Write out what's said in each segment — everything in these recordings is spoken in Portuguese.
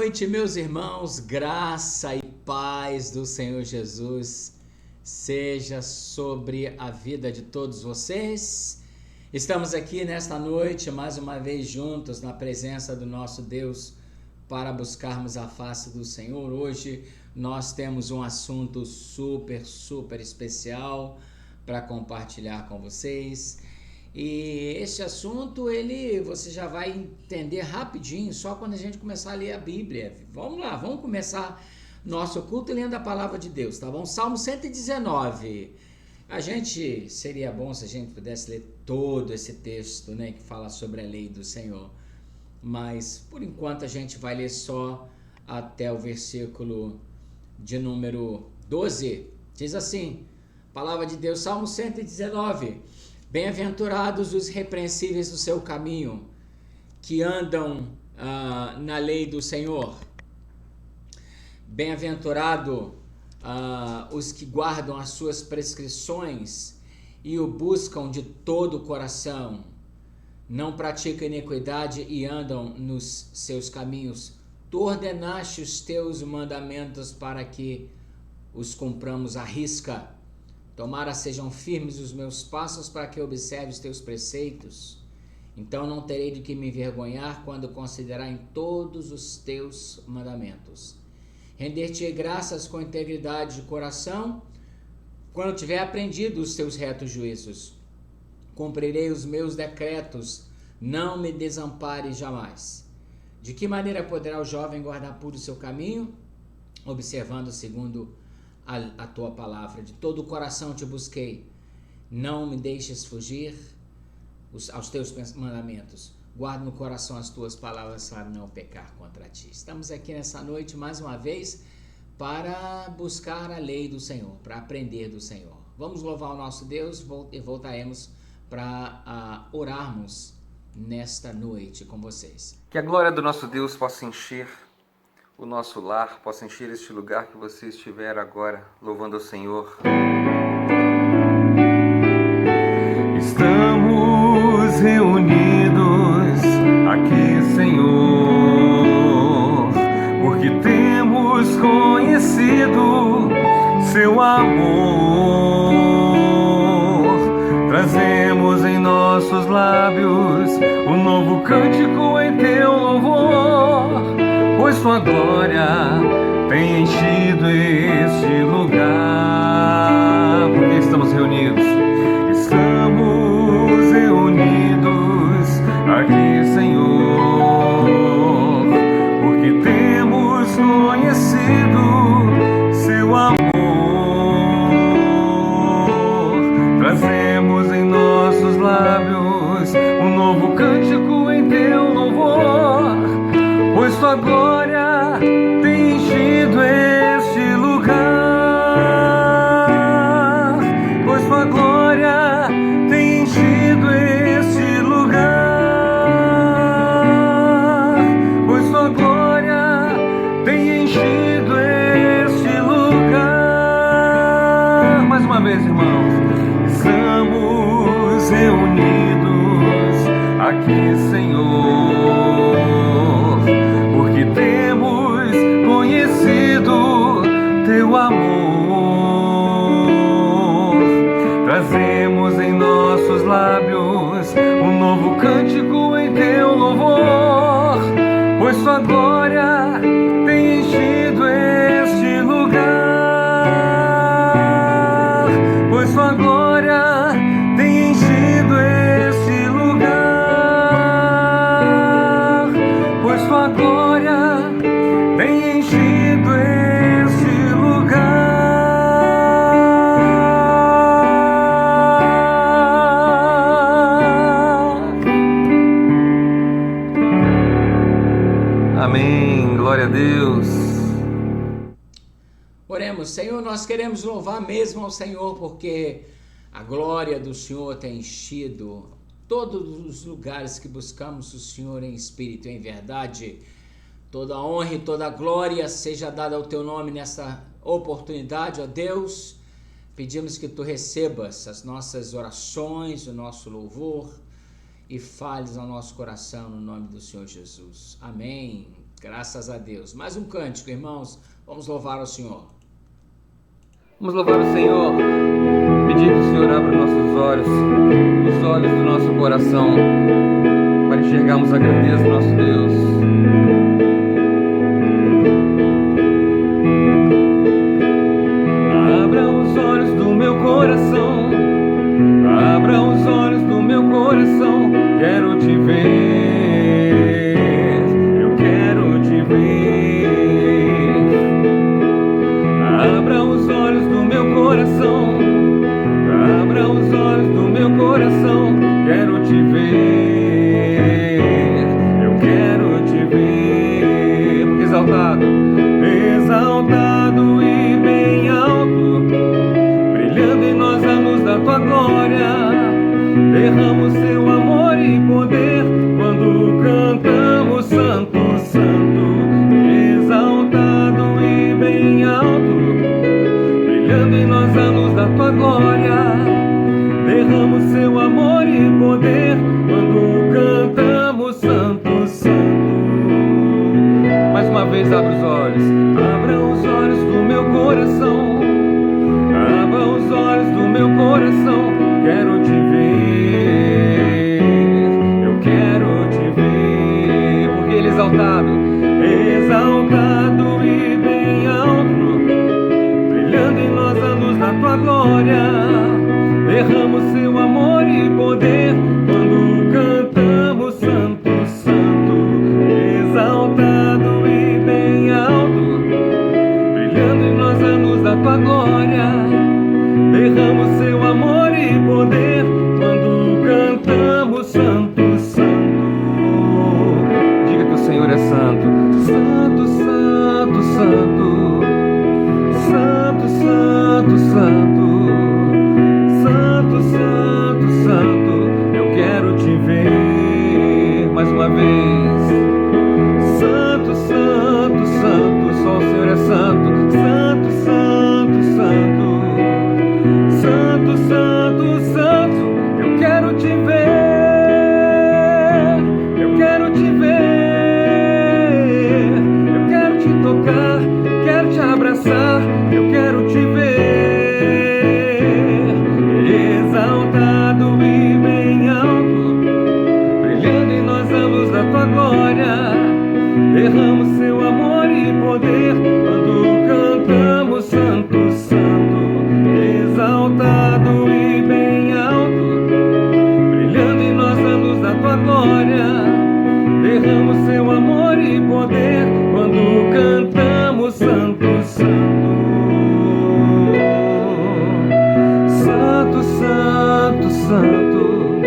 noite, meus irmãos, graça e paz do Senhor Jesus seja sobre a vida de todos vocês. Estamos aqui nesta noite, mais uma vez juntos, na presença do nosso Deus, para buscarmos a face do Senhor. Hoje nós temos um assunto super especial para compartilhar com vocês. E esse assunto, você já vai entender rapidinho, só quando a gente começar a ler a Bíblia. Vamos lá, vamos começar nosso culto lendo a palavra de Deus, tá bom? Salmo 119. Seria bom se a gente pudesse ler todo esse texto, né, que fala sobre a lei do Senhor. Mas, por enquanto, a gente vai ler só até o versículo de número 12. Diz assim, palavra de Deus, Salmo 119. Bem-aventurados os irrepreensíveis do seu caminho, que andam na lei do Senhor. Bem-aventurado os que guardam as suas prescrições e o buscam de todo o coração. Não praticam iniquidade e andam nos seus caminhos. Tu ordenaste os teus mandamentos para que os cumpramos à risca. Tomara sejam firmes os meus passos para que eu observe os teus preceitos. Então não terei de que me envergonhar quando considerar em todos os teus mandamentos. Render-te graças com integridade de coração, quando tiver aprendido os teus retos juízos. Cumprirei os meus decretos, não me desampares jamais. De que maneira poderá o jovem guardar puro o seu caminho? Observando segundo a tua palavra. De todo o coração te busquei. Não me deixes fugir aos teus mandamentos. Guarda no coração as tuas palavras para não pecar contra ti. Estamos aqui nessa noite mais uma vez para buscar a lei do Senhor, para aprender do Senhor. Vamos louvar o nosso Deus e voltaremos para orarmos nesta noite com vocês. Que a glória do nosso Deus possa encher o nosso lar, possa encher este lugar que você estiver agora, louvando ao Senhor. Estamos reunidos aqui, Senhor, porque temos conhecido seu amor. Trazemos em nossos lábios um novo cântico em teu louvor, pois tua glória tem enchido este lugar. Porque estamos reunidos aqui, Senhor, porque temos conhecido seu amor. Trazemos em nossos lábios um novo cântico em teu louvor, pois tua glória tem enchido este lugar, pois tua glória tem enchido este lugar, pois tua glória tem enchido este lugar. Mais uma vez, irmãos, estamos reunidos aqui, Senhor, porque temos conhecido teu amor. Trazemos em nossos lábios um novo cântico em teu louvor, pois tua glória tem enchido este lugar, pois tua glória tem enchido este lugar, pois tua glória tem enchido este lugar. Amém, glória a Deus. Oremos. Senhor, nós queremos louvar mesmo ao Senhor, porque a glória do Senhor tem enchido todos os lugares que buscamos o Senhor em espírito e em verdade. Toda a honra e toda a glória seja dada ao teu nome nessa oportunidade, ó Deus. Pedimos que tu recebas as nossas orações, o nosso louvor e fales ao nosso coração no nome do Senhor Jesus. Amém Graças a Deus. Mais um cântico, irmãos. Vamos louvar ao Senhor. Vamos louvar o Senhor. Pedir que o Senhor abra nossos olhos, os olhos do nosso coração, para enxergarmos a grandeza do nosso Deus. Abra os olhos do meu coração, abra os olhos do meu coração, quero te ver, eu quero te ver. Abra os olhos do meu coração, abra os olhos do meu coração, quero te ver, eu quero te ver. Exaltado, exaltado e bem alto, brilhando em nós a luz da tua glória. Derrama o seu amor e poder quando cantamos santo, santo. Exaltado e bem alto, brilhando em nós a luz da tua glória. Derrama o seu amor e poder quando cantamos santo, santo. Mais uma vez abra os olhos, abra os olhos do meu coração, abra os olhos do meu coração, quero te ver, eu quero te ver. Porque Ele é exaltado, exaltado e bem alto, brilhando em nós a luz da tua glória. Derrama o seu amor e poder quando cantamos santo, santo. Exaltado e bem alto, brilhando em nós a luz da tua glória. Derrama o seu amor e poder quando cantamos santo, santo. Diga que o Senhor é santo, santo, santo, santo, santo, santo, santo. Santo, santo, santo, eu quero te ver mais uma vez. Santo, santo, santo, só o Senhor é santo. Santo, santo, santo, santo, santo, santo, eu quero te ver, eu quero te ver, eu quero te tocar, quero te abraçar, eu quero te ver. Exaltado e bem alto, brilhando em nós a luz da tua glória. Derrama o seu amor e poder quando cantamos santo, santo. Exaltado e bem alto, brilhando em nós a luz da tua glória. Derrama o seu amor e poder quando cantamos santo, santo. Santo, santo, santo,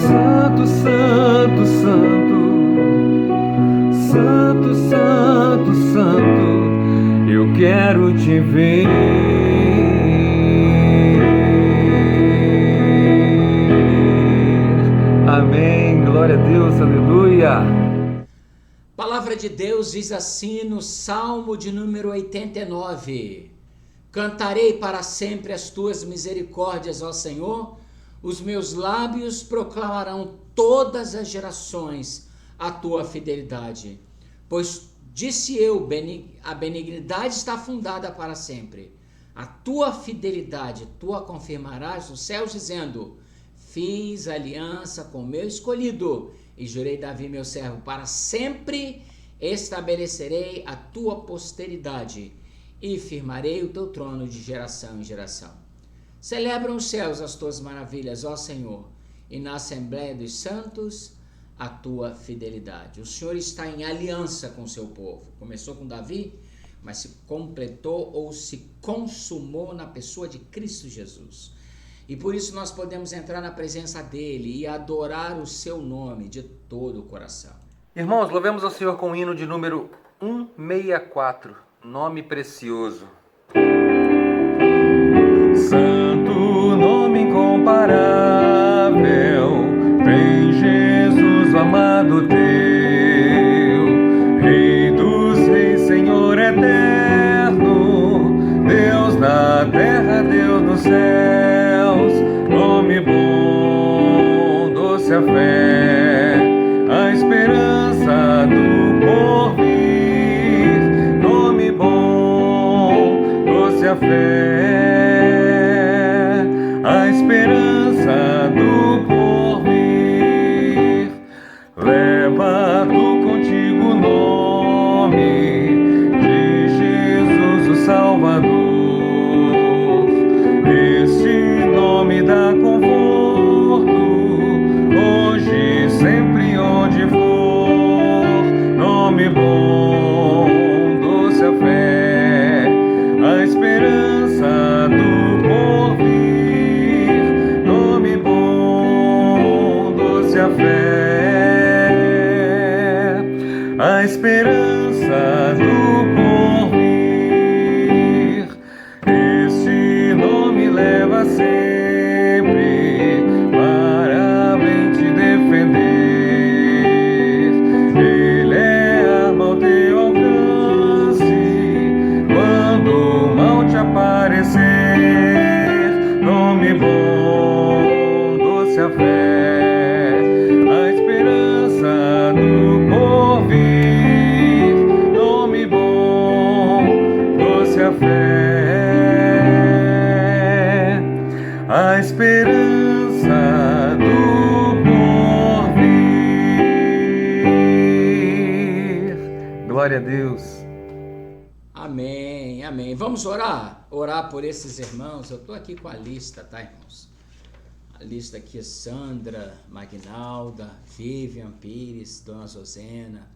santo, santo, santo, santo, santo, santo, eu quero te ver. Amém, glória a Deus, aleluia. Palavra de Deus diz assim no Salmo de número 89: Cantarei para sempre as tuas misericórdias, ó Senhor, os meus lábios proclamarão todas as gerações a tua fidelidade. Pois disse eu, a benignidade está fundada para sempre. A tua fidelidade tu a confirmarás nos céus, dizendo: fiz aliança com o meu escolhido, e jurei Davi meu servo, para sempre estabelecerei a tua posteridade, e firmarei o teu trono de geração em geração. Celebram os céus as tuas maravilhas, ó Senhor, e na Assembleia dos Santos a tua fidelidade. O Senhor está em aliança com o seu povo. Começou com Davi, mas se completou ou se consumou na pessoa de Cristo Jesus. E por isso nós podemos entrar na presença dele e adorar o seu nome de todo o coração. Irmãos, louvemos ao Senhor com o hino de número 164, Nome Precioso. Santo, nome incomparável, tem Jesus, o amado teu, Rei dos reis, Senhor eterno, Deus na terra, Deus nos céus, nome bom, doce a fé, a esperança do povo. fé, a esperança do porvir. Leva tu contigo o nome de Jesus o Salvador. Esse nome dá conforto, hoje, sempre, onde for. Nome bom, doce a fé, a esperança do porvir. Nome bom, doce a fé, a esperança do porvir. Este nome leva sempre para bem te defender. Ele é arma ao teu alcance quando o mal te aparecer. Nome bom, doce a fé, a esperança do porvir. Nome bom, doce a fé, a esperança do porvir. Glória a Deus. Amém, amém. Vamos orar? Orar por esses irmãos. Eu estou aqui com a lista, tá, irmãos? A lista aqui é Sandra, Magnalda, Vivian Pires, Dona Zozena,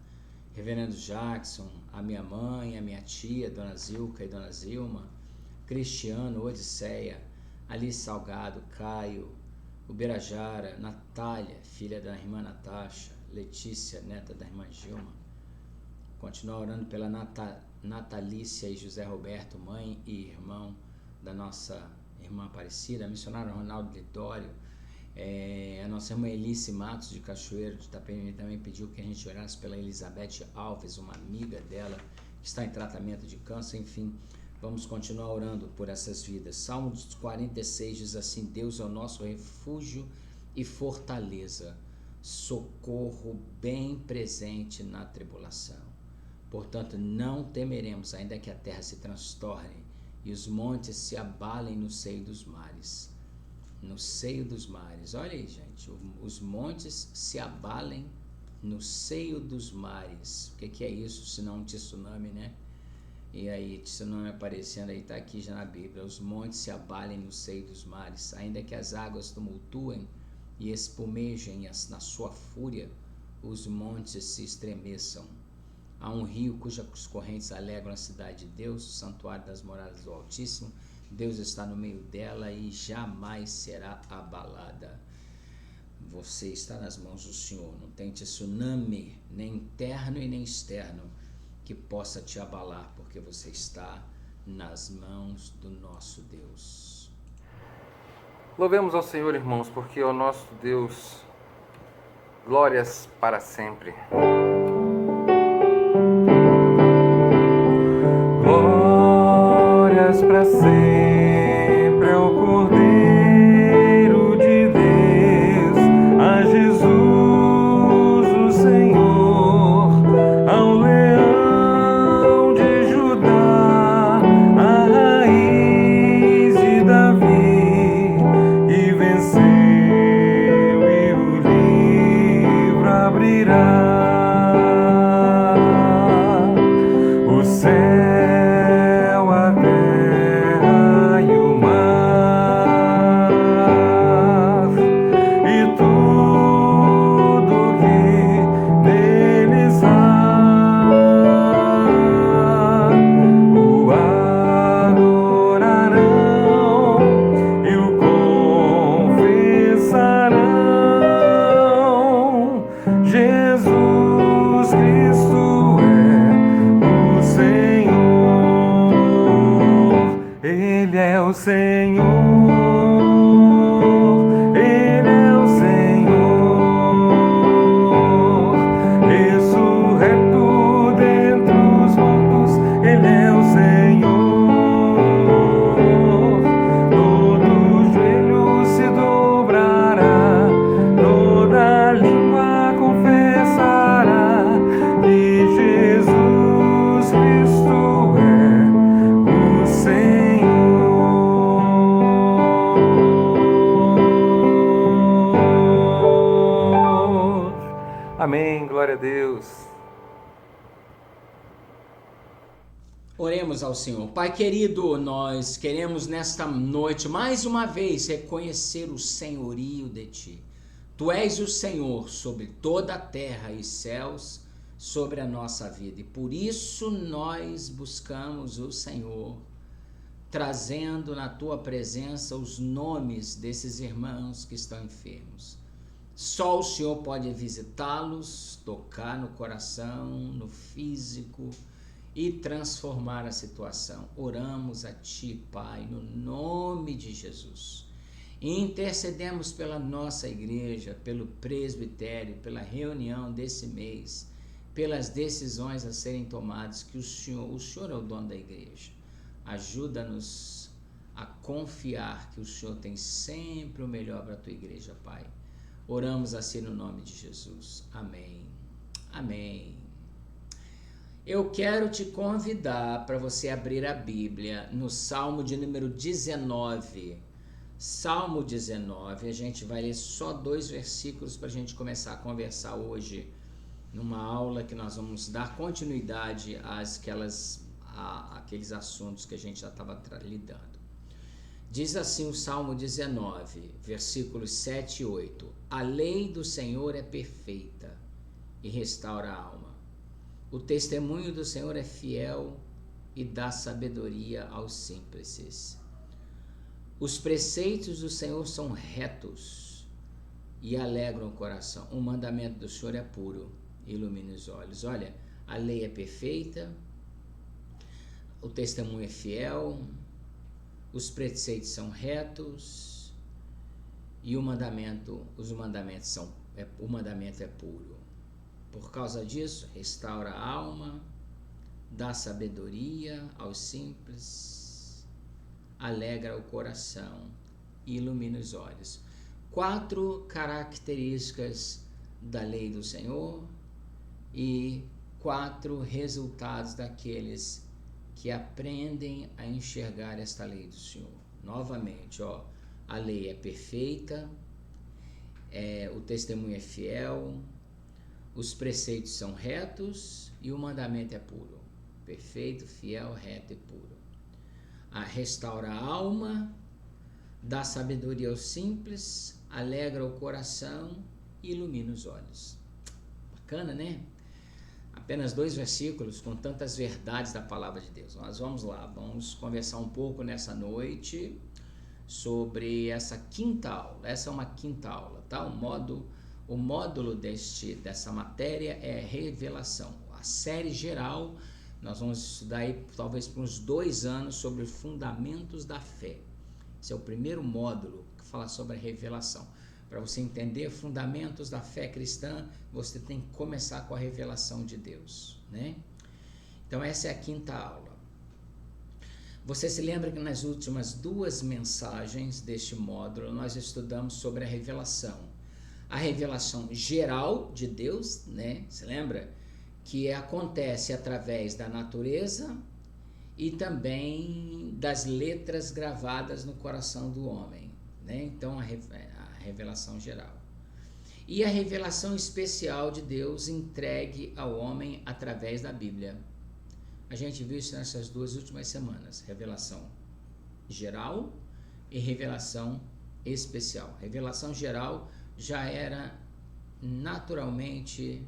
Reverendo Jackson, a minha mãe, a minha tia, Dona Zilka e Dona Zilma, Cristiano, Odisseia, Alice Salgado, Caio, Uberajara, Natália, filha da irmã Natasha, Letícia, neta da irmã Gilma. Continuar orando pela Natalícia e José Roberto, mãe e irmão da nossa irmã Aparecida, a missionária Ronaldo Lidório, a nossa irmã Elice Matos de Cachoeiro de Itapemirim também pediu que a gente orasse pela Elizabeth Alves, uma amiga dela que está em tratamento de câncer. Enfim, vamos continuar orando por essas vidas. Salmo 46 diz assim: Deus é o nosso refúgio e fortaleza, socorro bem presente na tribulação. Portanto, não temeremos, ainda que a terra se transtorne e os montes se abalem no seio dos mares. No seio dos mares. Olha aí, gente. Os montes se abalem no seio dos mares. O que é isso, senão um tsunami, né? E aí, tsunami aparecendo aí, tá aqui já na Bíblia. Os montes se abalem no seio dos mares. Ainda que as águas tumultuem e espumejem na sua fúria, os montes se estremeçam. Há um rio cujas correntes alegram a cidade de Deus, o santuário das moradas do Altíssimo. Deus está no meio dela e jamais será abalada. Você está nas mãos do Senhor. Não tem tsunami, nem interno e nem externo, que possa te abalar, porque você está nas mãos do nosso Deus. Louvemos ao Senhor, irmãos, porque é o nosso Deus. Glórias para sempre. Glórias para sempre ao Cordeiro de Deus, a Jesus o Senhor, ao Leão de Judá, a raiz de Davi, e venceu e o livro abrirá. O céu, a terra Amém, glória a Deus. Oremos ao Senhor. Pai querido, nós queremos nesta noite mais uma vez reconhecer o senhorio de Ti. Tu és o Senhor sobre toda a terra e céus, sobre a nossa vida. E por isso nós buscamos o Senhor, trazendo na Tua presença os nomes desses irmãos que estão enfermos. Só o Senhor pode visitá-los, tocar no coração, no físico e transformar a situação. Oramos a Ti, Pai, no nome de Jesus. E intercedemos pela nossa igreja, pelo presbitério, pela reunião desse mês, pelas decisões a serem tomadas, que o Senhor é o dono da igreja. Ajuda-nos a confiar que o Senhor tem sempre o melhor para a Tua igreja, Pai. Oramos assim no nome de Jesus. Amém. Amém. Eu quero te convidar para você abrir a Bíblia no Salmo de número 19. Salmo 19, a gente vai ler só 2 versículos para a gente começar a conversar hoje, numa aula que nós vamos dar continuidade àqueles assuntos que a gente já estava lidando. Diz assim o Salmo 19, versículos 7 e 8. A lei do Senhor é perfeita e restaura a alma. O testemunho do Senhor é fiel e dá sabedoria aos simples. Os preceitos do Senhor são retos e alegram o coração. O mandamento do Senhor é puro e ilumina os olhos. Olha, a lei é perfeita, o testemunho é fiel, os preceitos são retos e o mandamento é puro. Por causa disso, restaura a alma, dá sabedoria aos simples, alegra o coração e ilumina os olhos. 4 características da lei do Senhor e 4 resultados daqueles que aprendem a enxergar esta lei do Senhor. Novamente, a lei é perfeita, o testemunho é fiel, os preceitos são retos e o mandamento é puro. Perfeito, fiel, reto e puro. Restaura a alma, dá sabedoria aos simples, alegra o coração e ilumina os olhos. Bacana, né? Apenas 2 versículos com tantas verdades da palavra de Deus. Nós vamos lá, vamos conversar um pouco nessa noite sobre essa quinta aula. Essa é uma quinta aula, tá? O módulo dessa matéria é revelação. A série geral, nós vamos estudar aí talvez por uns 2 anos sobre os fundamentos da fé. Esse é o primeiro módulo que fala sobre a revelação. Para você entender fundamentos da fé cristã, você tem que começar com a revelação de Deus, né? Então essa é a quinta aula. Você se lembra que nas últimas 2 mensagens deste módulo nós estudamos sobre a revelação. A revelação geral de Deus, né? Você lembra? Que acontece através da natureza e também das letras gravadas no coração do homem, né? Então a revelação geral. E a revelação especial de Deus entregue ao homem através da Bíblia. A gente viu isso nessas 2 últimas semanas. Revelação geral e revelação especial. Revelação geral já era naturalmente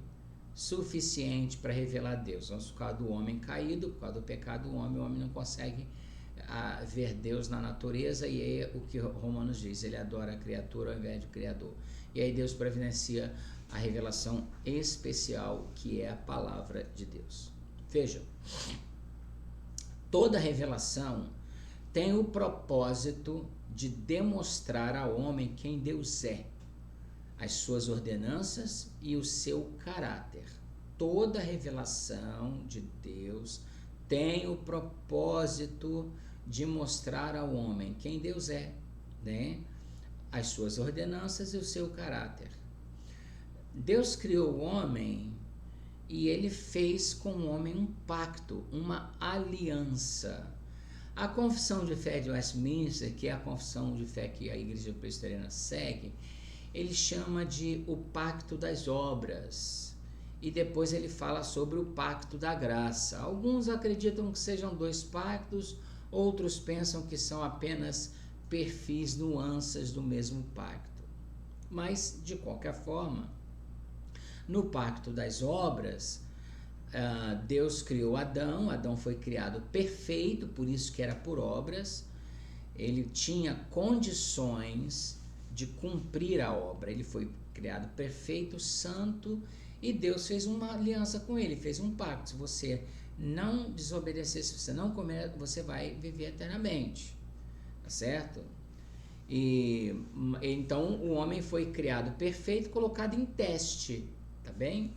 suficiente para revelar Deus. Mas por causa do homem caído, por causa do pecado do homem, o homem não consegue ver Deus na natureza, e é o que Romanos diz, ele adora a criatura ao invés do Criador. E aí Deus providencia a revelação especial, que é a palavra de Deus. Veja, toda revelação tem o propósito de demonstrar ao homem quem Deus é, as suas ordenanças e o seu caráter. Toda revelação de Deus tem o propósito de mostrar ao homem quem Deus é, né? As suas ordenanças e o seu caráter. Deus criou o homem e ele fez com o homem um pacto, uma aliança. A confissão de fé de Westminster, que é a confissão de fé que a Igreja Presbiteriana segue, ele chama de o pacto das obras. E depois ele fala sobre o pacto da graça. Alguns acreditam que sejam dois pactos, outros pensam que são apenas perfis, nuances do mesmo pacto. Mas, de qualquer forma, no pacto das obras, Deus criou Adão. Adão foi criado perfeito, por isso que era por obras. Ele tinha condições de cumprir a obra. Ele foi criado perfeito, santo, e Deus fez uma aliança com ele, fez um pacto. Se você não desobedecer, se você não comer, você vai viver eternamente, tá certo? E então o homem foi criado perfeito, colocado em teste, tá bem?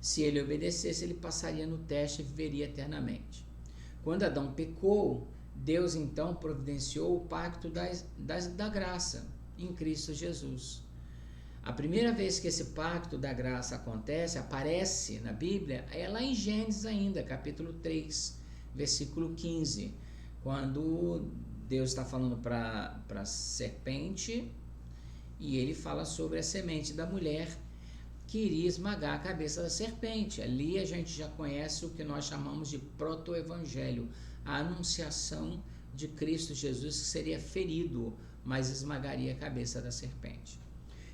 Se ele obedecesse, ele passaria no teste e viveria eternamente. Quando Adão pecou, Deus então providenciou o pacto da graça em Cristo Jesus. A primeira vez que esse pacto da graça aparece na Bíblia, é lá em Gênesis ainda, capítulo 3, versículo 15, quando Deus está falando para a serpente, e ele fala sobre a semente da mulher que iria esmagar a cabeça da serpente. Ali a gente já conhece o que nós chamamos de proto-evangelho, a anunciação de Cristo Jesus, que seria ferido, mas esmagaria a cabeça da serpente.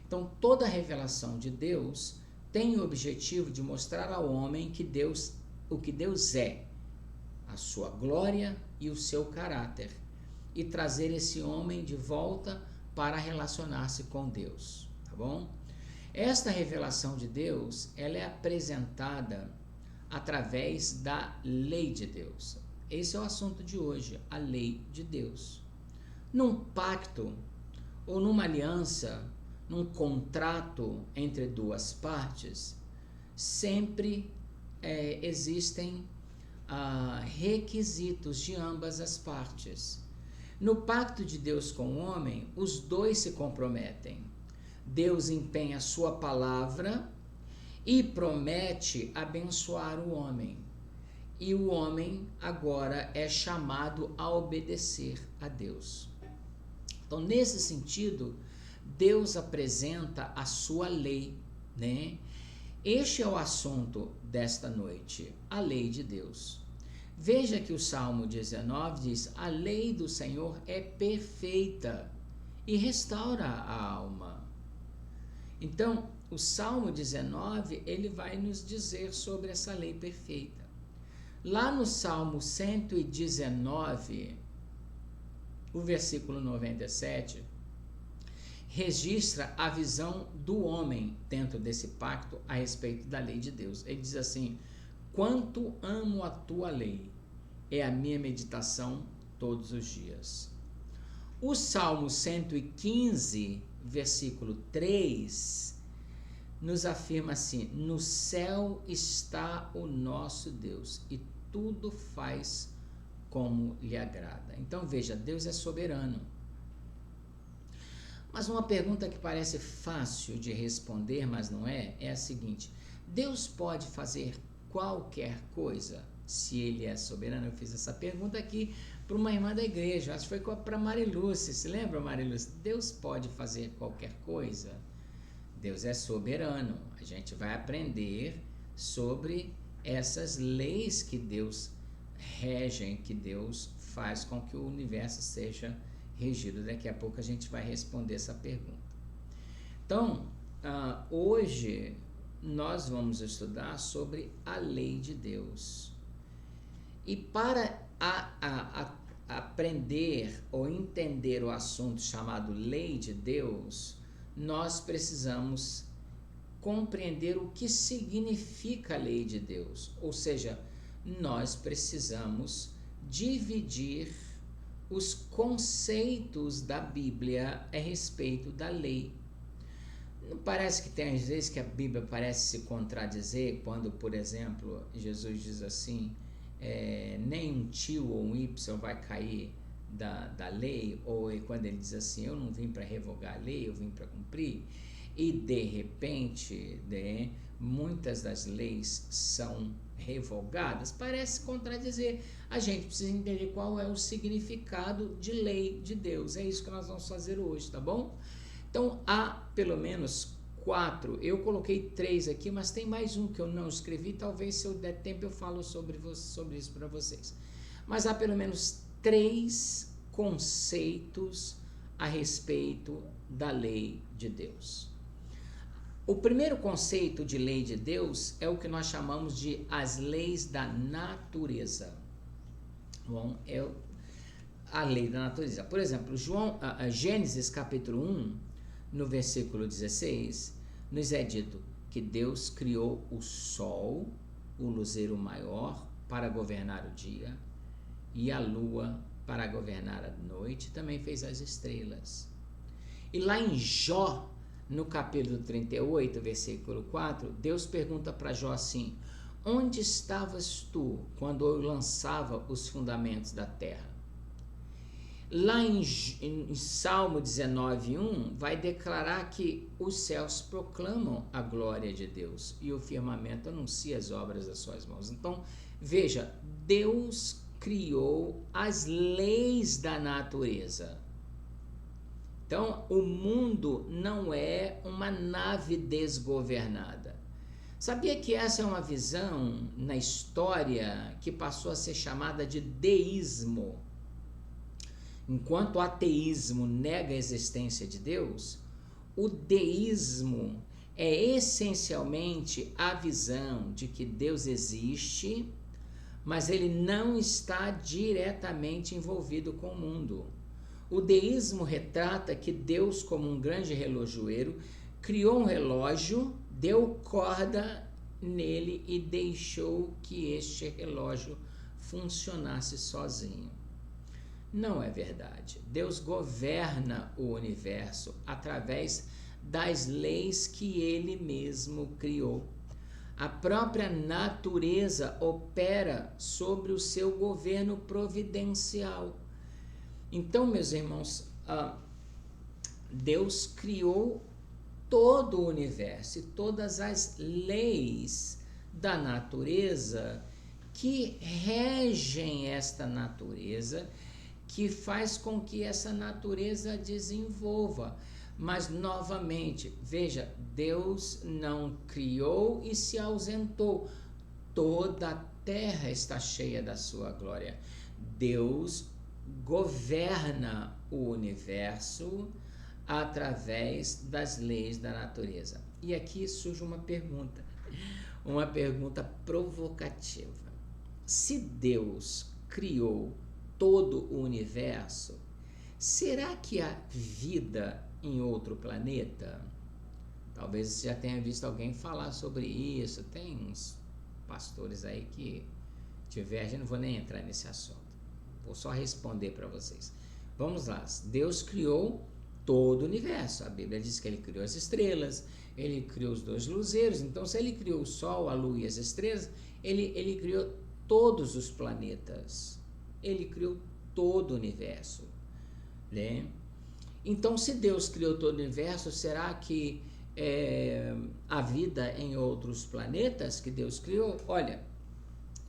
Então, toda a revelação de Deus tem o objetivo de mostrar ao homem o que Deus é, a sua glória e o seu caráter, e trazer esse homem de volta para relacionar-se com Deus, tá bom? Esta revelação de Deus, ela é apresentada através da lei de Deus. Esse é o assunto de hoje, a lei de Deus. Num pacto ou numa aliança, num contrato entre duas partes, sempre existem requisitos de ambas as partes. No pacto de Deus com o homem, os dois se comprometem. Deus empenha a sua palavra e promete abençoar o homem. E o homem agora é chamado a obedecer a Deus. Então, nesse sentido, Deus apresenta a sua lei, né? Este é o assunto desta noite, a lei de Deus. Veja que o Salmo 19 diz: a lei do Senhor é perfeita e restaura a alma. Então, o Salmo 19, ele vai nos dizer sobre essa lei perfeita. Lá no Salmo 119, o versículo 97, registra a visão do homem dentro desse pacto a respeito da lei de Deus. Ele diz assim: quanto amo a tua lei, é a minha meditação todos os dias. O Salmo 115, versículo 3, nos afirma assim: no céu está o nosso Deus e tudo faz como lhe agrada. Então veja, Deus é soberano. Mas uma pergunta que parece fácil de responder, mas não é a seguinte: Deus pode fazer qualquer coisa se ele é soberano? Eu fiz essa pergunta aqui para uma irmã da igreja, acho que foi para Marilúcia. Se lembra, Marilúcia? Deus pode fazer qualquer coisa? Deus é soberano. A gente vai aprender sobre essas leis que Deus rege, que Deus faz com que o universo seja regido. Daqui a pouco a gente vai responder essa pergunta. Então, hoje nós vamos estudar sobre a lei de Deus. E para aprender ou entender o assunto chamado lei de Deus, nós precisamos compreender o que significa a lei de Deus. Ou seja, nós precisamos dividir os conceitos da Bíblia a respeito da lei. Não parece que tem às vezes que a Bíblia parece se contradizer quando, por exemplo, Jesus diz assim: nem um tio ou um y vai cair da lei, ou quando ele diz assim: eu não vim para revogar a lei, eu vim para cumprir. E de repente, muitas das leis são revogadas. Parece contradizer. A gente precisa entender qual é o significado de lei de Deus. É isso que nós vamos fazer hoje, tá bom? Então, há pelo menos 4, eu coloquei 3 aqui, mas tem mais um que eu não escrevi, talvez se eu der tempo eu falo sobre isso para vocês. Mas há pelo menos 3 conceitos a respeito da lei de Deus. O primeiro conceito de lei de Deus é o que nós chamamos de as leis da natureza. Bom, é a lei da natureza. Por exemplo, Gênesis capítulo 1, no versículo 16, nos é dito que Deus criou o sol, o luzeiro maior, para governar o dia, e a lua para governar a noite, também fez as estrelas. E lá em Jó, no capítulo 38, versículo 4, Deus pergunta para Jó assim: onde estavas tu quando eu lançava os fundamentos da terra? Lá em Salmo 19:1 vai declarar que os céus proclamam a glória de Deus e o firmamento anuncia as obras das suas mãos. Então, veja, Deus criou as leis da natureza. Então, o mundo não é uma nave desgovernada. Sabia que essa é uma visão na história que passou a ser chamada de deísmo? Enquanto o ateísmo nega a existência de Deus, o deísmo é essencialmente a visão de que Deus existe, mas ele não está diretamente envolvido com o mundo. O deísmo retrata que Deus, como um grande relojoeiro, criou um relógio, deu corda nele e deixou que este relógio funcionasse sozinho. Não é verdade. Deus governa o universo através das leis que ele mesmo criou. A própria natureza opera sobre o seu governo providencial. Então, meus irmãos, Deus criou todo o universo e todas as leis da natureza que regem esta natureza, que faz com que essa natureza desenvolva. Mas, novamente, veja, Deus não criou e se ausentou. Toda a terra está cheia da sua glória. Deus governa o universo através das leis da natureza. E aqui surge uma pergunta provocativa. Se Deus criou todo o universo, será que há vida em outro planeta? Talvez você já tenha visto alguém falar sobre isso. Tem uns pastores aí que divergem, não vou nem entrar nesse assunto. Vou só responder para vocês. Vamos lá. Deus criou todo o universo. A Bíblia diz que ele criou as estrelas, ele criou os 2 luzeiros. Então, se ele criou o Sol, a Lua e as estrelas, ele criou todos os planetas. Ele criou todo o universo, né? Então, se Deus criou todo o universo, será que há vida em outros planetas que Deus criou? Olha,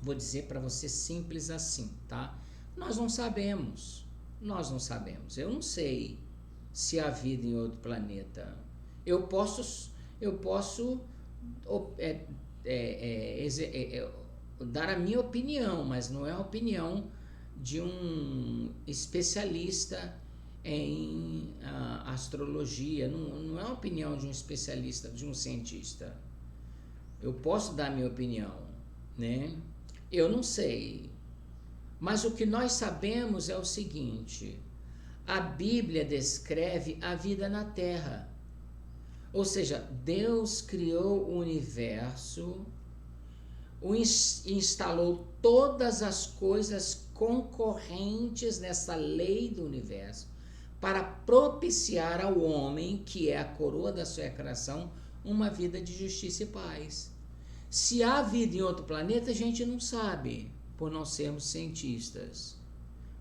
vou dizer para você simples assim, tá? Nós não sabemos. Eu não sei se há vida em outro planeta. Eu posso dar a minha opinião, mas não é a opinião de um especialista em astrologia, não é a opinião de um especialista, de um cientista. Eu posso dar a minha opinião, né? Eu não sei. Mas o que nós sabemos é o seguinte: a Bíblia descreve a vida na Terra. Ou seja, Deus criou o universo, instalou todas as coisas concorrentes nessa lei do universo para propiciar ao homem, que é a coroa da sua criação, uma vida de justiça e paz. Se há vida em outro planeta, a gente não sabe, por não sermos cientistas.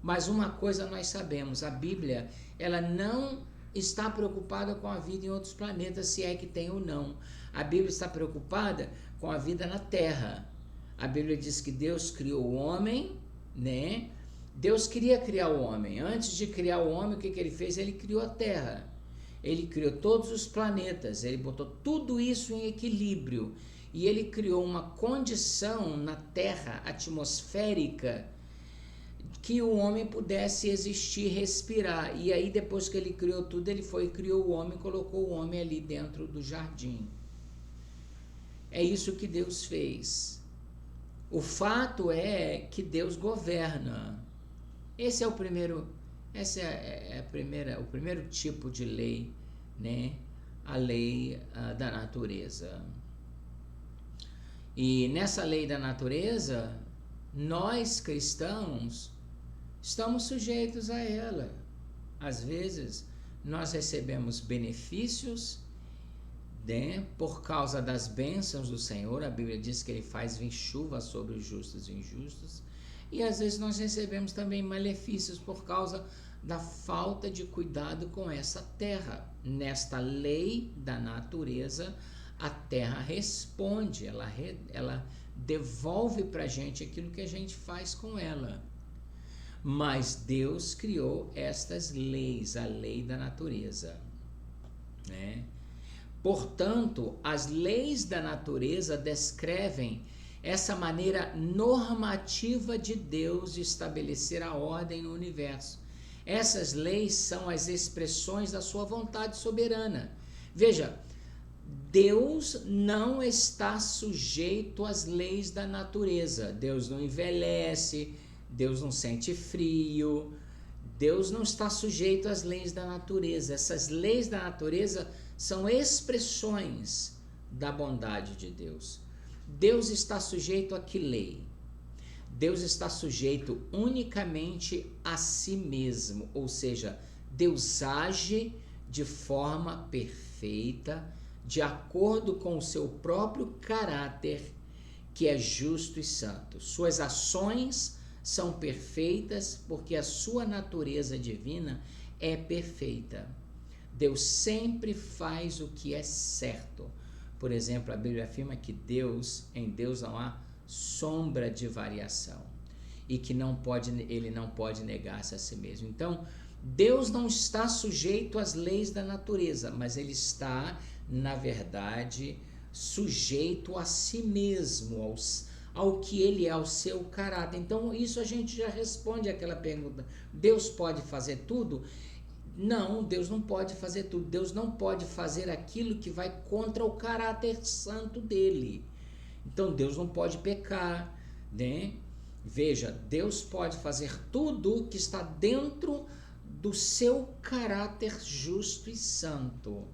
Mas uma coisa nós sabemos: a Bíblia, ela não está preocupada com a vida em outros planetas, se é que tem ou não. A Bíblia está preocupada com a vida na Terra. A Bíblia diz que Deus criou o homem, né? Deus queria criar o homem. Antes de criar o homem, o que ele fez? Ele criou a terra. Ele criou todos os planetas, ele botou tudo isso em equilíbrio e ele criou uma condição na Terra atmosférica que o homem pudesse existir, respirar. E aí depois que ele criou tudo, ele foi e criou o homem, colocou o homem ali dentro do jardim. É isso que Deus fez. O fato é que Deus governa. Esse é o primeiro tipo de lei, né? A lei da natureza. E nessa lei da natureza, nós cristãos estamos sujeitos a ela. Às vezes, nós recebemos benefícios, né, por causa das bênçãos do Senhor. A Bíblia diz que Ele faz vir chuva sobre os justos e injustos. E às vezes nós recebemos também malefícios por causa da falta de cuidado com essa terra. Nesta lei da natureza, a terra responde, ela devolve para a gente aquilo que a gente faz com ela. Mas Deus criou estas leis, a lei da natureza, né? Portanto, as leis da natureza descrevem essa maneira normativa de Deus de estabelecer a ordem no universo. Essas leis são as expressões da sua vontade soberana. Veja, Deus não está sujeito às leis da natureza. Deus não envelhece, Deus não sente frio, Deus não está sujeito às leis da natureza. Essas leis da natureza são expressões da bondade de Deus. Deus está sujeito a que lei? Deus está sujeito unicamente a si mesmo, ou seja, Deus age de forma perfeita, de acordo com o seu próprio caráter, que é justo e santo. Suas ações são perfeitas porque a sua natureza divina é perfeita. Deus sempre faz o que é certo. Por exemplo, a Bíblia afirma que em Deus não há sombra de variação e que ele não pode negar-se a si mesmo. Então, Deus não está sujeito às leis da natureza, mas ele está, na verdade, sujeito a si mesmo, ao que ele é, ao seu caráter. Então, isso a gente já responde àquela pergunta: Deus pode fazer tudo? Não, Deus não pode fazer tudo. Deus não pode fazer aquilo que vai contra o caráter santo dele. Então, Deus não pode pecar, né? Veja, Deus pode fazer tudo que está dentro do seu caráter justo e santo,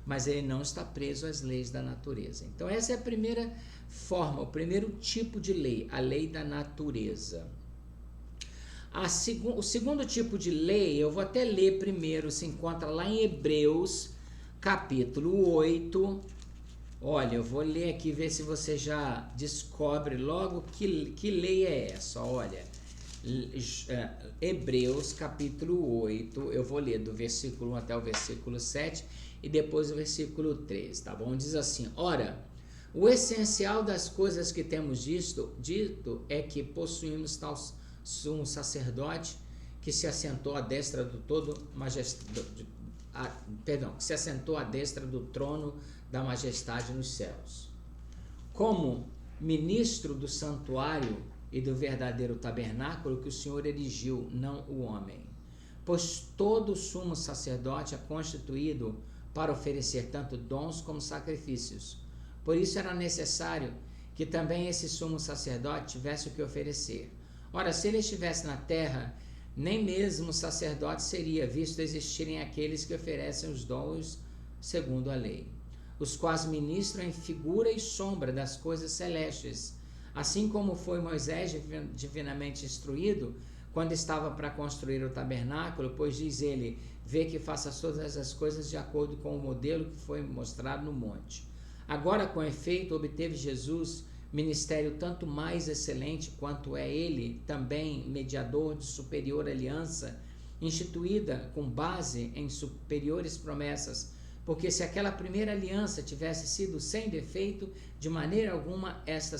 mas ele não está preso às leis da natureza. Então, essa é a primeira forma, o primeiro tipo de lei, a lei da natureza. O segundo tipo de lei, eu vou até ler primeiro, se encontra lá em Hebreus, capítulo 8. Olha, eu vou ler aqui, ver se você já descobre logo que lei é essa. Olha, Hebreus, capítulo 8, eu vou ler do versículo 1 até o versículo 7 e depois o versículo 3, tá bom? Diz assim: ora, o essencial das coisas que temos dito é que possuímos tal sumo sacerdote que se assentou à destra do que se assentou à destra do trono da majestade nos céus. Como ministro do santuário e do verdadeiro tabernáculo que o Senhor erigiu, não o homem. Pois todo sumo sacerdote é constituído para oferecer tanto dons como sacrifícios. Por isso era necessário que também esse sumo sacerdote tivesse o que oferecer. Ora, se ele estivesse na terra, nem mesmo sacerdote seria, visto existirem aqueles que oferecem os dons segundo a lei, os quais ministram em figura e sombra das coisas celestes, assim como foi Moisés divinamente instruído quando estava para construir o tabernáculo, pois diz ele: vê que faça todas as coisas de acordo com o modelo que foi mostrado no monte. Agora, com efeito, obteve Jesus ministério tanto mais excelente quanto é ele também mediador de superior aliança, instituída com base em superiores promessas, porque se aquela primeira aliança tivesse sido sem defeito, de maneira alguma esta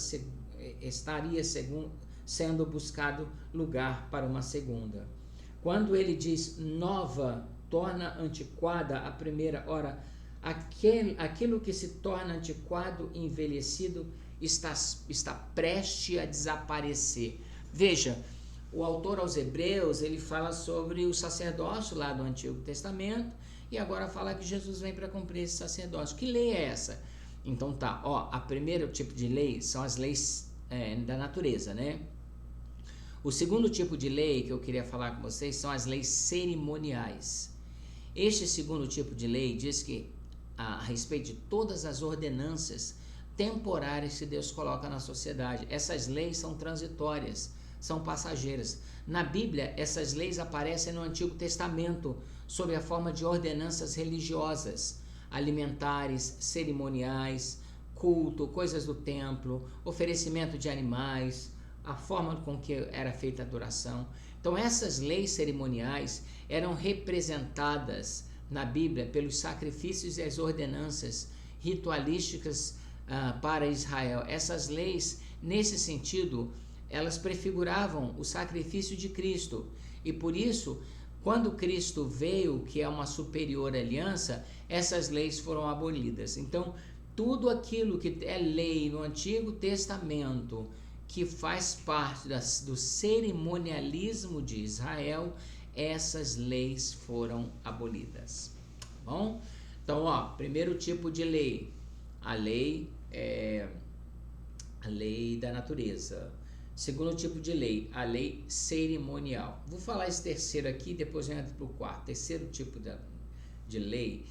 estaria sendo buscado lugar para uma segunda. Quando ele diz nova torna antiquada a primeira. Ora, aquilo que se torna antiquado e envelhecido está prestes a desaparecer. Veja, o autor aos Hebreus, ele fala sobre o sacerdócio lá do Antigo Testamento e agora fala que Jesus vem para cumprir esse sacerdócio. Que lei é essa? Então tá, a primeiro tipo de lei são as leis da natureza, né? O segundo tipo de lei que eu queria falar com vocês são as leis cerimoniais. Este segundo tipo de lei diz que a respeito de todas as ordenanças temporárias que Deus coloca na sociedade. Essas leis são transitórias, são passageiras. Na Bíblia, essas leis aparecem no Antigo Testamento sob a forma de ordenanças religiosas, alimentares, cerimoniais, culto, coisas do templo, oferecimento de animais, a forma com que era feita a adoração. Então essas leis cerimoniais eram representadas na Bíblia pelos sacrifícios e as ordenanças ritualísticas para Israel. Essas leis, nesse sentido, elas prefiguravam o sacrifício de Cristo. E por isso, quando Cristo veio, que é uma superior aliança, essas leis foram abolidas. Então, tudo aquilo que é lei no Antigo Testamento, que faz parte do cerimonialismo de Israel, essas leis foram abolidas. Tá bom? Então, primeiro tipo de lei, a lei da natureza. Segundo tipo de lei, a lei cerimonial. Vou falar esse terceiro aqui, depois eu entro para o quarto. Terceiro tipo de lei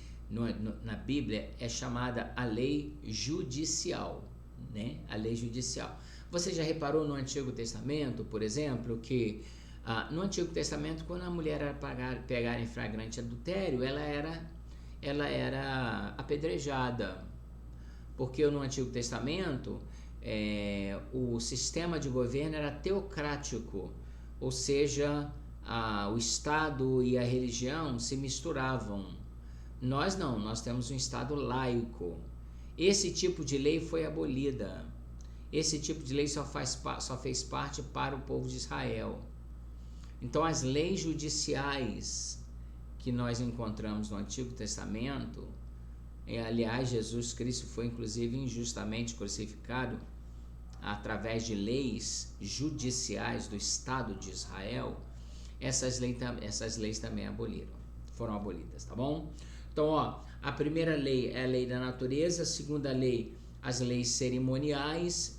na Bíblia é chamada a lei judicial, né? A lei judicial. Você já reparou no Antigo Testamento, por exemplo, que no Antigo Testamento, quando a mulher era pegada em flagrante adultério, ela era apedrejada, porque no Antigo Testamento o sistema de governo era teocrático, ou seja, o Estado e a religião se misturavam. Nós não, nós temos um Estado laico. Esse tipo de lei foi abolida. Esse tipo de lei só fez parte para o povo de Israel. Então as leis judiciais que nós encontramos no Antigo Testamento, aliás, Jesus Cristo foi inclusive injustamente crucificado através de leis judiciais do Estado de Israel. Essas leis também foram abolidas, tá bom? Então, a primeira lei é a lei da natureza, a segunda lei, as leis cerimoniais,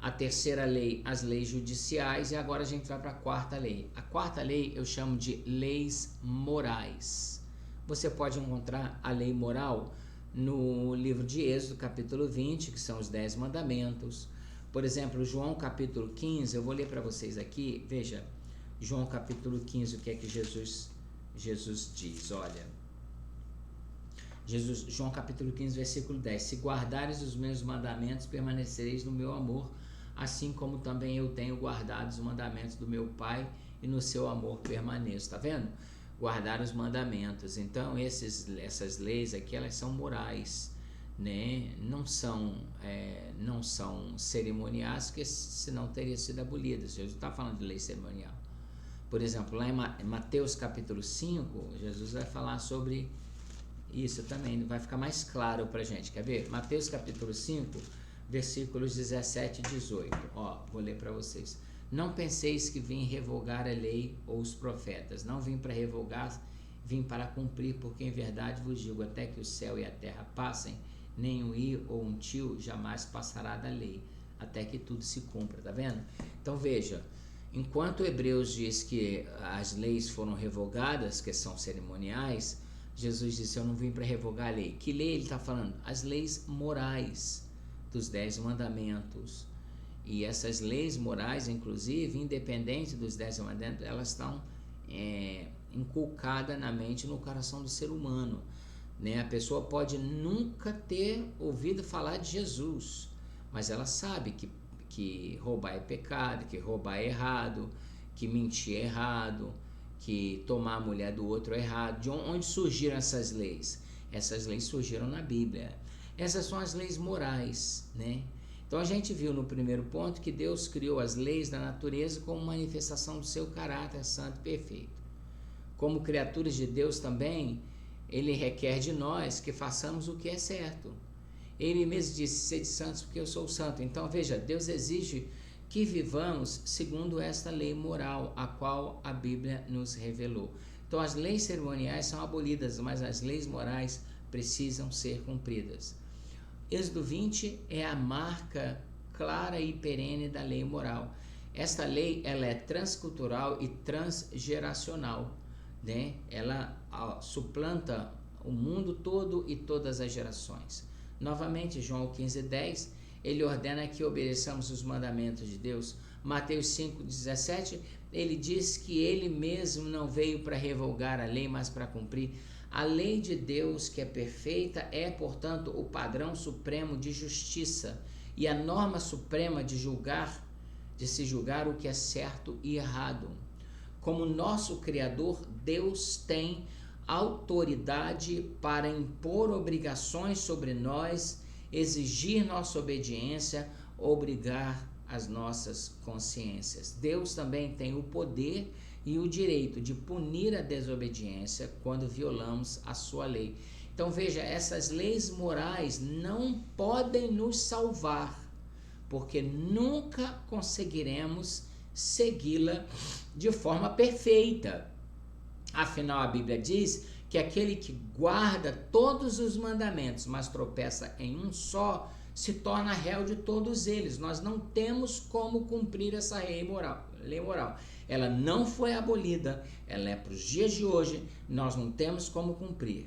a terceira lei, as leis judiciais, e agora a gente vai para a quarta lei. A quarta lei eu chamo de leis morais. Você pode encontrar a lei moral no livro de Êxodo, capítulo 20, que são os 10 mandamentos. Por exemplo, João capítulo 15, eu vou ler para vocês aqui, veja, João capítulo 15, o que é que Jesus diz, olha. João capítulo 15, versículo 10, se guardares os meus mandamentos, permanecereis no meu amor, assim como também eu tenho guardado os mandamentos do meu Pai, e no seu amor permaneço. Tá vendo? Guardar os mandamentos. Então, essas leis aqui, elas são morais, né? Não são cerimoniais, porque senão teria sido abolidas. Jesus está falando de lei cerimonial. Por exemplo, lá em Mateus capítulo 5, Jesus vai falar sobre isso também, vai ficar mais claro pra gente. Quer ver? Mateus capítulo 5, versículos 17 e 18. Vou ler para vocês. Não penseis que vim revogar a lei ou os profetas. Não vim para revogar, vim para cumprir, porque em verdade vos digo, até que o céu e a terra passem, nem um i ou um tio jamais passará da lei, até que tudo se cumpra, tá vendo? Então veja, enquanto Hebreus diz que as leis foram revogadas, que são cerimoniais, Jesus disse, eu não vim para revogar a lei. Que lei ele está falando? As leis morais dos 10 mandamentos. E essas leis morais, inclusive, independente dos 10 mandamentos, elas estão inculcadas na mente e no coração do ser humano, né? A pessoa pode nunca ter ouvido falar de Jesus, mas ela sabe que roubar é pecado, que roubar é errado, que mentir é errado, que tomar a mulher do outro é errado. De onde surgiram essas leis? Essas leis surgiram na Bíblia. Essas são as leis morais, né? Então a gente viu no primeiro ponto que Deus criou as leis da natureza como manifestação do seu caráter santo e perfeito. como criaturas de Deus também, ele requer de nós que façamos o que é certo. Ele mesmo disse, sede santos porque eu sou santo. Então veja, Deus exige que vivamos segundo esta lei moral, a qual a Bíblia nos revelou. Então as leis cerimoniais são abolidas, mas as leis morais precisam ser cumpridas. Êxodo 20 é a marca clara e perene da lei moral. Esta lei, ela é transcultural e transgeracional, né? Ela suplanta o mundo todo e todas as gerações. Novamente, João 15:10, ele ordena que obedeçamos os mandamentos de Deus. Mateus 5:17, ele diz que ele mesmo não veio para revogar a lei, mas para cumprir. A lei de Deus, que é perfeita, é, portanto, o padrão supremo de justiça e a norma suprema de se julgar o que é certo e errado. Como nosso Criador, Deus tem autoridade para impor obrigações sobre nós, exigir nossa obediência, obrigar as nossas consciências. Deus também tem o poder e o direito de punir a desobediência quando violamos a sua lei. Então veja, essas leis morais não podem nos salvar, porque nunca conseguiremos segui-la de forma perfeita. Afinal, a Bíblia diz que aquele que guarda todos os mandamentos, mas tropeça em um só, se torna réu de todos eles. Nós não temos como cumprir essa lei moral. Ela não foi abolida, ela é para os dias de hoje, nós não temos como cumprir.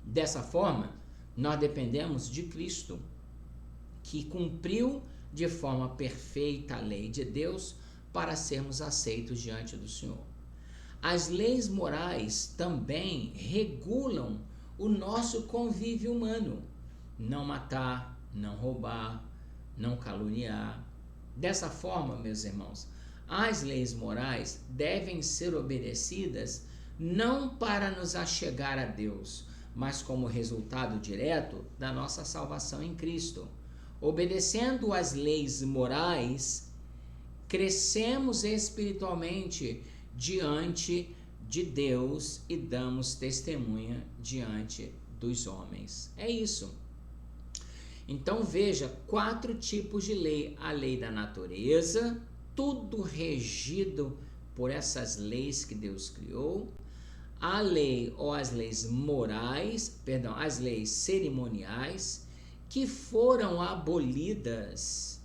Dessa forma, nós dependemos de Cristo, que cumpriu de forma perfeita a lei de Deus para sermos aceitos diante do Senhor. As leis morais também regulam o nosso convívio humano. Não matar, não roubar, não caluniar. Dessa forma, meus irmãos, as leis morais devem ser obedecidas não para nos achegar a Deus, mas como resultado direto da nossa salvação em Cristo. Obedecendo às leis morais, crescemos espiritualmente diante de Deus e damos testemunha diante dos homens. É isso. Então veja, 4 tipos de lei. A lei da natureza, tudo regido por essas leis que Deus criou. A lei ou as leis morais, as leis cerimoniais, que foram abolidas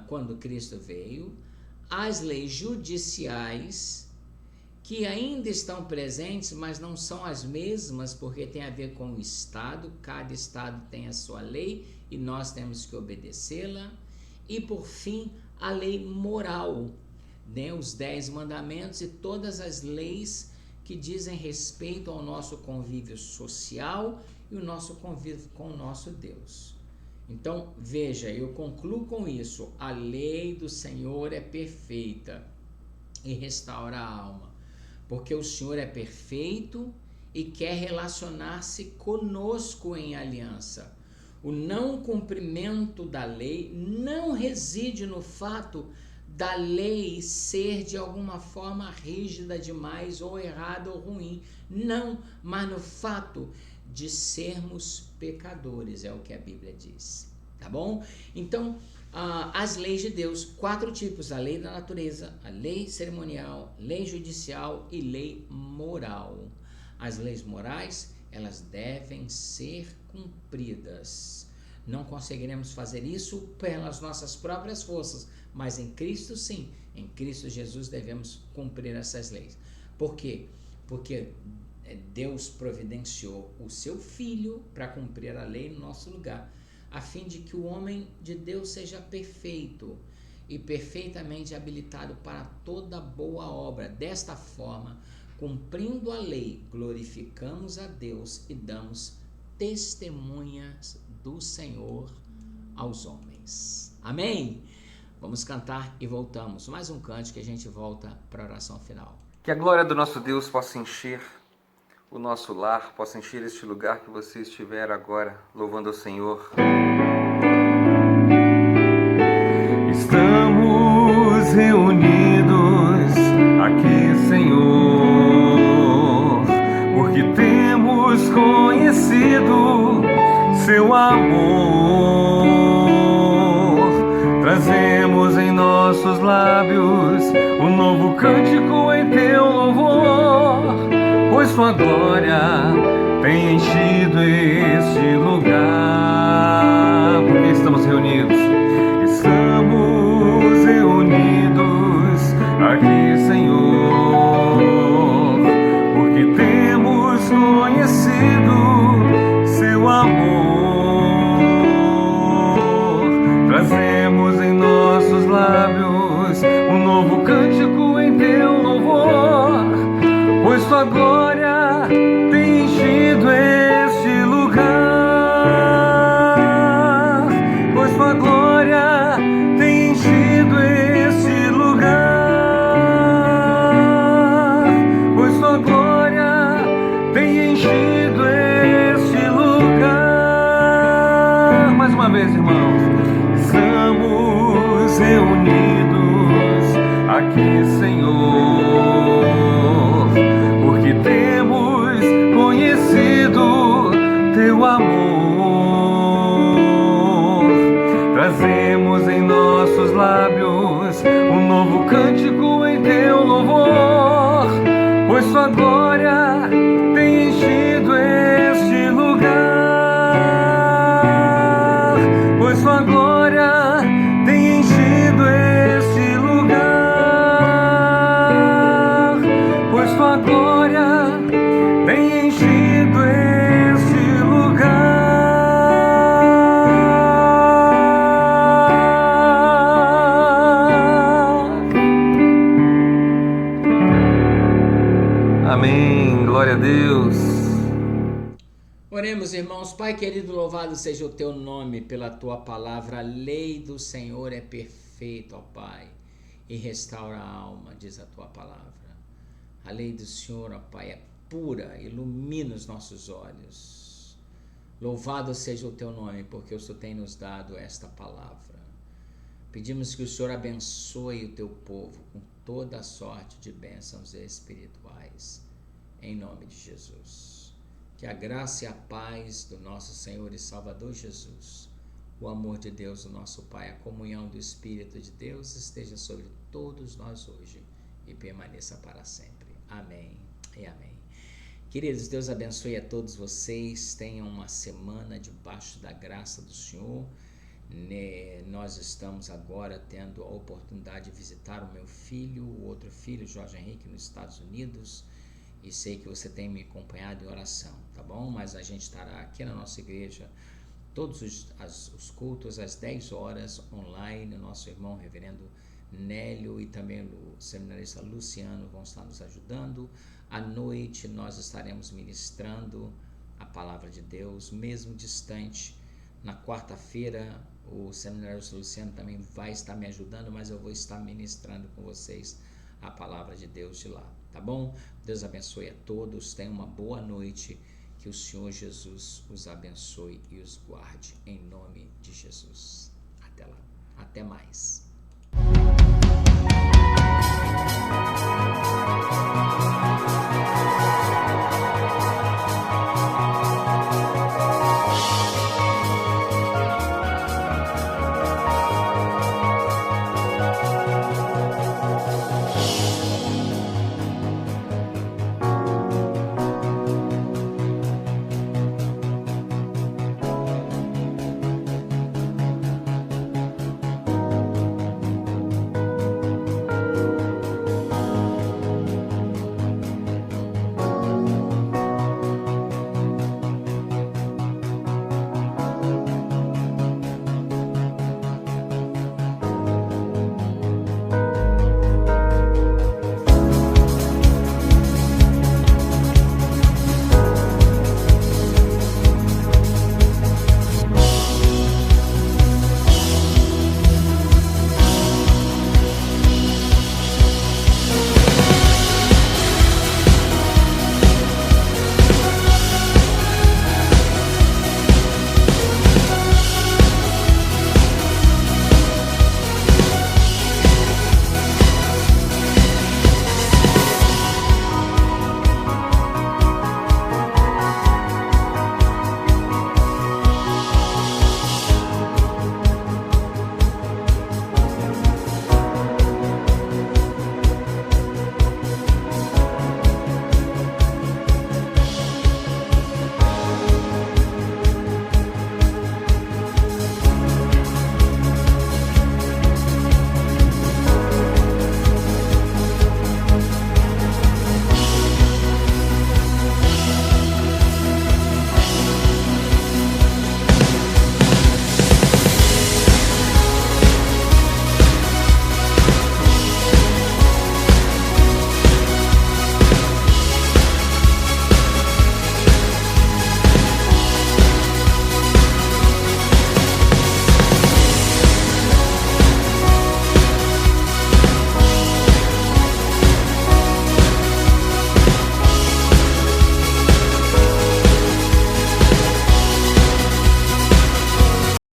quando Cristo veio. As leis judiciais, que ainda estão presentes, mas não são as mesmas, porque tem a ver com o Estado. Cada Estado tem a sua lei e nós temos que obedecê-la. E, por fim, a lei moral, né? Os 10 mandamentos e todas as leis que dizem respeito ao nosso convívio social e o nosso convívio com o nosso Deus. Então, veja, eu concluo com isso. A lei do Senhor é perfeita e restaura a alma, porque o Senhor é perfeito e quer relacionar-se conosco em aliança. O não cumprimento da lei não reside no fato da lei ser de alguma forma rígida demais ou errada ou ruim. Não, mas no fato de sermos pecadores, é o que a Bíblia diz, tá bom? Então, as leis de Deus, 4 tipos: a lei da natureza, a lei cerimonial, lei judicial e lei moral. As leis morais, elas devem ser cumpridas. Não conseguiremos fazer isso pelas nossas próprias forças, mas em Cristo sim, em Cristo Jesus devemos cumprir essas leis. Por quê? Porque Deus providenciou o seu Filho para cumprir a lei no nosso lugar, a fim de que o homem de Deus seja perfeito e perfeitamente habilitado para toda boa obra. Desta forma, cumprindo a lei, glorificamos a Deus e damos testemunhas do Senhor aos homens. Amém? Vamos cantar e voltamos. Mais um canto que a gente volta para a oração final. Que a glória do nosso Deus possa encher o nosso lar, possa encher este lugar que você estiver agora, louvando ao Senhor. Estamos reunidos aqui, Senhor, conhecido seu amor. Trazemos em nossos lábios um novo cântico em teu louvor, pois sua glória tem enchido este lugar. Porque estamos reunidos aqui, Senhor, porque temos conhecido seu amor. Trazemos em nossos lábios um novo cântico em teu louvor, pois sua glória tem enchido este lugar, pois sua glória tem enchido este lugar, pois sua glória tem enchido este lugar. Mais uma vez, irmãos, estamos reunidos aqui, Senhor, porque temos conhecido teu amor. Trazemos em nossos lábios um novo cântico em teu louvor, pois sua glória tem enchido este lugar, pois sua glória tem enchido este lugar, pois sua glória tem enchido este lugar. Amém, glória a Deus. Oremos, irmãos. Pai querido, louvado seja o teu nome pela tua palavra. A lei do Senhor é perfeita, ó Pai, e restaura a alma, diz a tua palavra. A lei do Senhor, ó Pai, é pura, ilumina os nossos olhos. Louvado seja o teu nome, porque o Senhor tem nos dado esta palavra. Pedimos que o Senhor abençoe o teu povo com toda a sorte de bênçãos espirituais, em nome de Jesus. Que a graça e a paz do nosso Senhor e Salvador Jesus, o amor de Deus, o nosso Pai, a comunhão do Espírito de Deus esteja sobre todos nós hoje e permaneça para sempre. Amém e amém. Queridos, Deus abençoe a todos vocês. Tenham uma semana debaixo da graça do Senhor. Nós estamos agora tendo a oportunidade de visitar o meu filho, o outro filho, Jorge Henrique, nos Estados Unidos, e sei que você tem me acompanhado em oração, tá bom? Mas a gente estará aqui na nossa igreja todos os cultos às 10 horas online. O nosso irmão reverendo Nélio e também o seminarista Luciano vão estar nos ajudando. À noite nós estaremos ministrando a palavra de Deus, mesmo distante. Na quarta-feira o seminarista Luciano também vai estar me ajudando, mas eu vou estar ministrando com vocês a palavra de Deus de lá, tá bom? Deus abençoe a todos, tenham uma boa noite, que o Senhor Jesus os abençoe e os guarde, em nome de Jesus. Até lá, até mais.